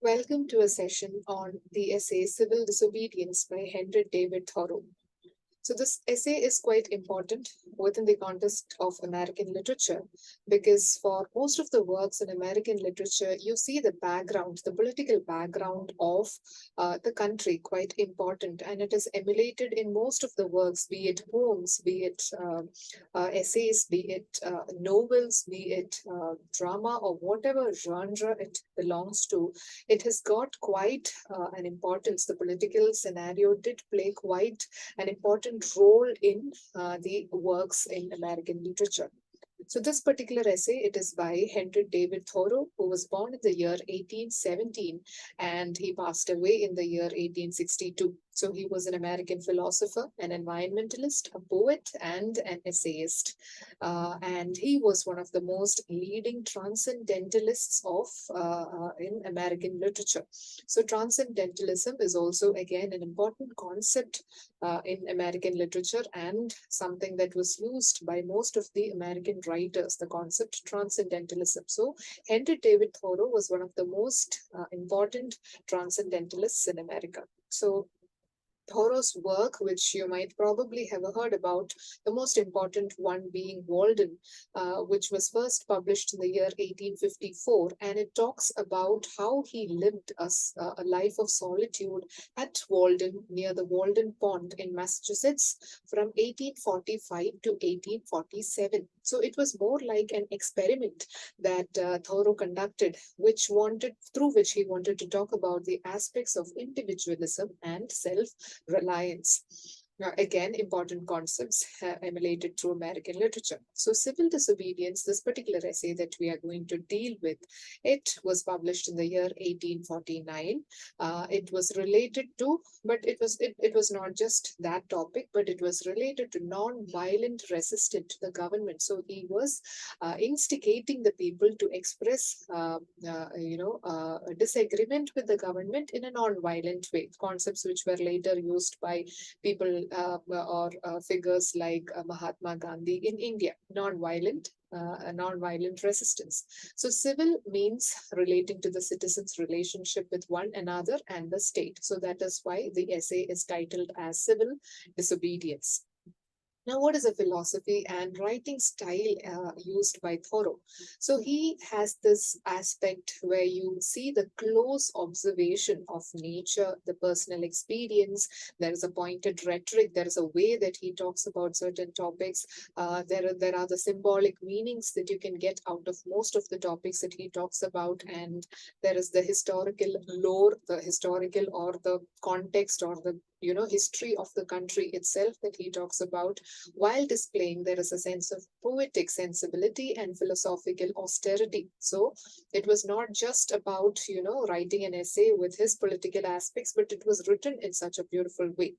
Welcome to a session on the essay Civil Disobedience by Henry David Thoreau. So, this essay is quite important within the context of American literature because for most of the works in American literature, you see the background, the political background of the country quite important, and it is emulated in most of the works, be it poems, be it essays, be it novels, be it drama, or whatever genre it belongs to. It has got quite an importance. The political scenario did play quite an important role in the works in American literature. So this particular essay, it is by Henry David Thoreau, who was born in the year 1817 and he passed away in the year 1862. So he was an American philosopher, an environmentalist, a poet, and an essayist. And he was one of the most leading transcendentalists of in American literature. So transcendentalism is also again an important concept in American literature and something that was used by most of the American writers, the concept transcendentalism. So, Henry David Thoreau was one of the most important transcendentalists in America. So, Thoreau's work, which you might probably have heard about, the most important one being Walden, which was first published in the year 1854. And it talks about how he lived a life of solitude at Walden, near the Walden Pond in Massachusetts, from 1845 to 1847. So it was more like an experiment that Thoreau conducted, through which he wanted to talk about the aspects of individualism and self reliance. Again, important concepts emulated through American literature. So, civil disobedience, this particular essay that we are going to deal with, it was published in the year 1849. It was related to, but it was not just that topic, but it was related to non-violent resistance to the government. So he was instigating the people to express, a disagreement with the government in a non-violent way. Concepts which were later used by people or figures like Mahatma Gandhi in India, non-violent resistance. So civil means relating to the citizens' relationship with one another and the state. So that is why the essay is titled as Civil Disobedience. Now, what is a philosophy and writing style used by Thoreau? So he has this aspect where you see the close observation of nature, the personal experience. There is a pointed rhetoric. There is a way that he talks about certain topics. There are the symbolic meanings that you can get out of most of the topics that he talks about, and there is the historical lore, the historical or the context or the history of the country itself that he talks about, while displaying there is a sense of poetic sensibility and philosophical austerity. So it was not just about writing an essay with his political aspects, but it was written in such a beautiful way.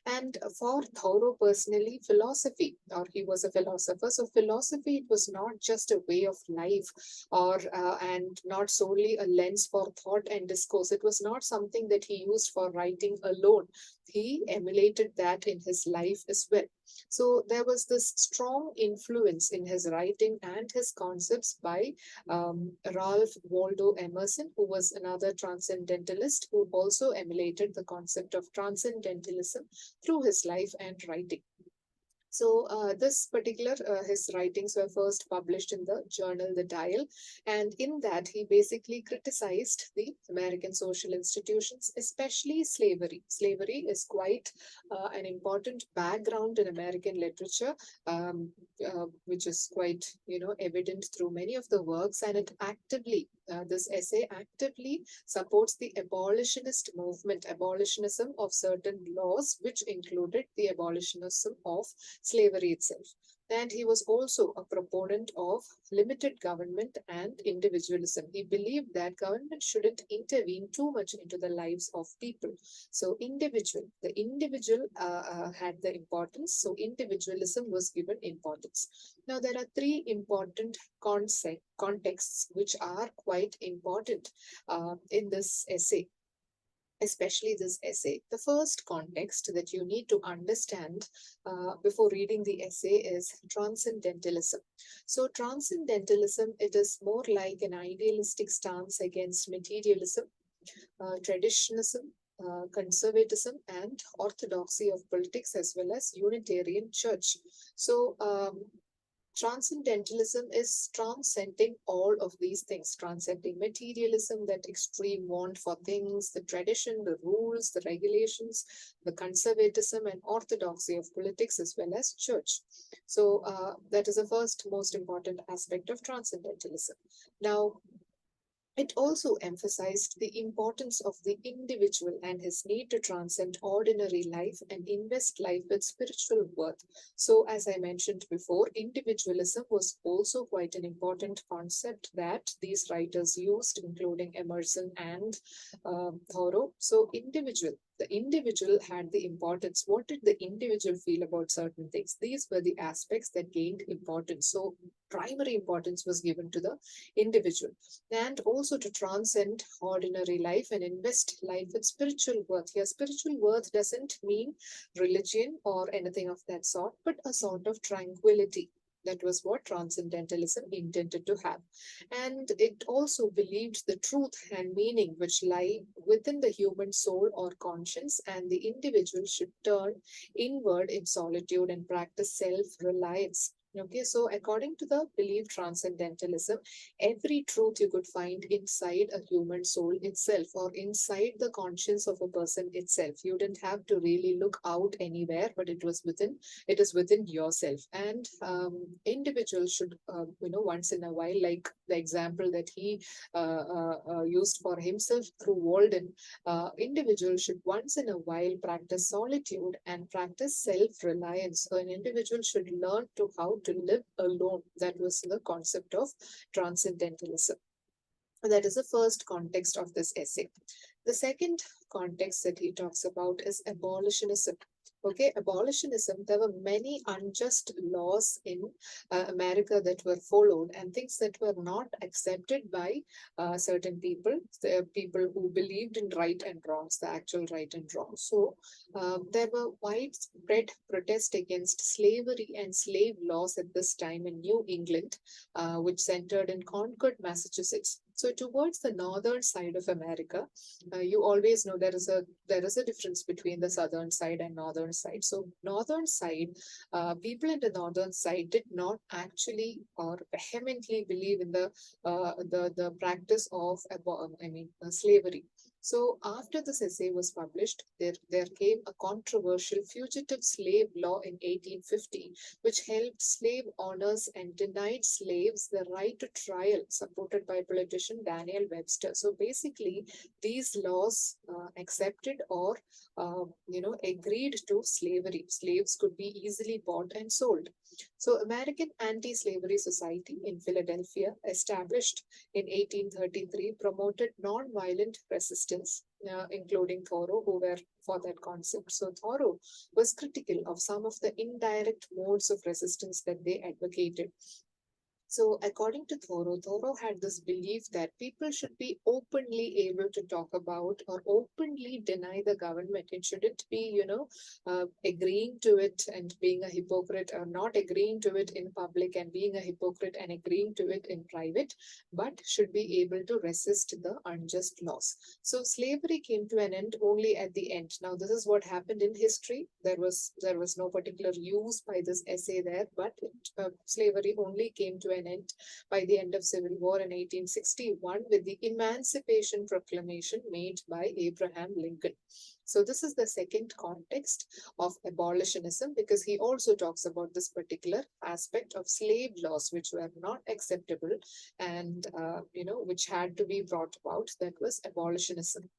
And for Thoreau personally, philosophy, or he was a philosopher, so philosophy, it was not just a way of life or and not solely a lens for thought and discourse. It was not something that he used for writing alone. He emulated that in his life as well. So there was this strong influence in his writing and his concepts by Ralph Waldo Emerson, who was another transcendentalist who also emulated the concept of transcendentalism through his life and writing. So this particular, his writings were first published in the journal The Dial, and in that he basically criticized the American social institutions, especially slavery. Slavery is quite an important background in American literature, which is quite evident through many of the works, and it actively this essay actively supports the abolitionist movement, abolitionism of certain laws, which included the abolitionism of slavery itself. And he was also a proponent of limited government and individualism. He believed that government shouldn't intervene too much into the lives of people. So, the individual had the importance. So, individualism was given importance. Now, there are three important contexts which are quite important in this essay, especially this essay. The first context that you need to understand before reading the essay is transcendentalism. So transcendentalism, it is more like an idealistic stance against materialism. traditionalism, conservatism, and orthodoxy of politics, as well as Unitarian Church. So, transcendentalism is transcending all of these things, transcending materialism, that extreme want for things, the tradition, the rules, the regulations, the conservatism and orthodoxy of politics, as well as church. So, that is the first most important aspect of transcendentalism. Now, it also emphasized the importance of the individual and his need to transcend ordinary life and invest life with spiritual worth. So, as I mentioned before, individualism was also quite an important concept that these writers used, including Emerson and Thoreau. So, the individual had the importance. What did the individual feel about certain things? These were the aspects that gained importance. So, primary importance was given to the individual, and also to transcend ordinary life and invest life with spiritual worth. Here, spiritual worth doesn't mean religion or anything of that sort, but a sort of tranquility. That was what transcendentalism intended to have. And it also believed the truth and meaning which lie within the human soul or conscience, and the individual should turn inward in solitude and practice self reliance. Okay, so according to the belief transcendentalism, every truth you could find inside a human soul itself, or inside the conscience of a person itself. You didn't have to really look out anywhere, but it is within yourself. And individuals should, once in a while, like the example that he used for himself through Walden, individuals should once in a while practice solitude and practice self-reliance. So an individual should learn to how to live alone. That was the concept of transcendentalism. That is the first context of this essay. The second context that he talks about is abolitionism. Okay, abolitionism, there were many unjust laws in America that were followed, and things that were not accepted by certain people, the people who believed in right and wrongs, the actual right and wrong. So there were widespread protest against slavery and slave laws at this time in New England, which centered in Concord, Massachusetts. So towards the northern side of America, you always know there is a difference between the southern side and northern side. So northern side, people in the northern side did not actually or vehemently believe in the practice of slavery. So after this essay was published, there came a controversial fugitive slave law in 1850, which helped slave owners and denied slaves the right to trial, supported by politician Daniel Webster. So basically, these laws accepted or agreed to slavery. Slaves could be easily bought and sold. So American Anti-Slavery Society in Philadelphia, established in 1833, promoted non-violent resistance, including Thoreau, who were for that concept. So Thoreau was critical of some of the indirect modes of resistance that they advocated. So, according to Thoreau, Thoreau had this belief that people should be openly able to talk about or openly deny the government. It shouldn't be, agreeing to it and being a hypocrite, or not agreeing to it in public and being a hypocrite and agreeing to it in private, but should be able to resist the unjust laws. So, slavery came to an end only at the end. Now, this is what happened in history. There was no particular use by this essay there, but slavery only came to an end by the end of Civil War in 1861 with the Emancipation Proclamation made by Abraham Lincoln. So this is the second context of abolitionism, because he also talks about this particular aspect of slave laws which were not acceptable and which had to be brought about. That was abolitionism.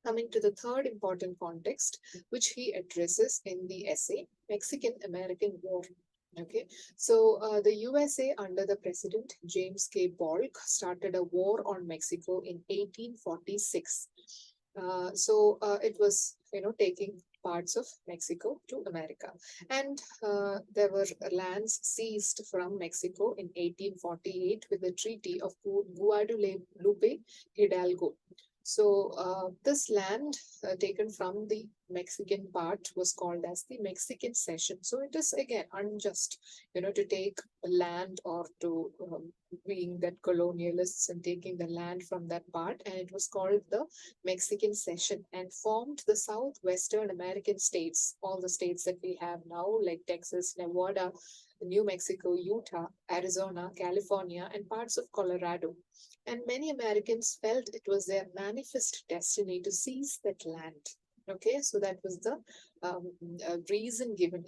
Coming to the third important context, which he addresses in the essay, Mexican-American War. Okay, so the USA under the President James K. Polk started a war on Mexico in 1846. It was, taking parts of Mexico to America. And there were lands seized from Mexico in 1848 with the Treaty of Guadalupe Hidalgo. So this land taken from the Mexican part was called as the Mexican cession. So it is again unjust, to take land or to being that colonialists and taking the land from that part. And it was called the Mexican cession and formed the southwestern American states, all the states that we have now, like Texas, Nevada, New Mexico, Utah, Arizona, California, and parts of Colorado. And many Americans felt it was their manifest destiny to seize that land. Okay, so that was the reason given.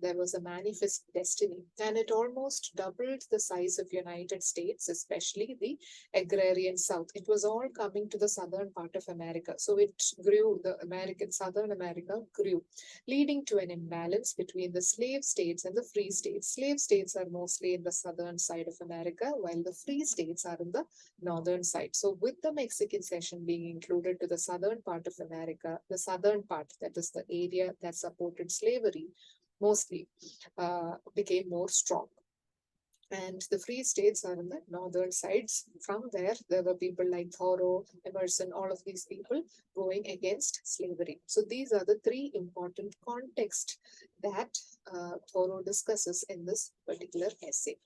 There was a manifest destiny, and it almost doubled the size of United States, especially the agrarian South. It was all coming to the southern part of America, so it grew. The American Southern America grew, leading to an imbalance between the slave states and the free states. Slave states are mostly in the southern side of America, while the free states are in the northern side. So with the Mexican cession being included to the southern part of America, the southern part, that is the area that supported slavery mostly, became more strong. And the free states are in the northern sides. From there were people like Thoreau, Emerson, all of these people going against slavery. So these are the three important contexts that Thoreau discusses in this particular essay.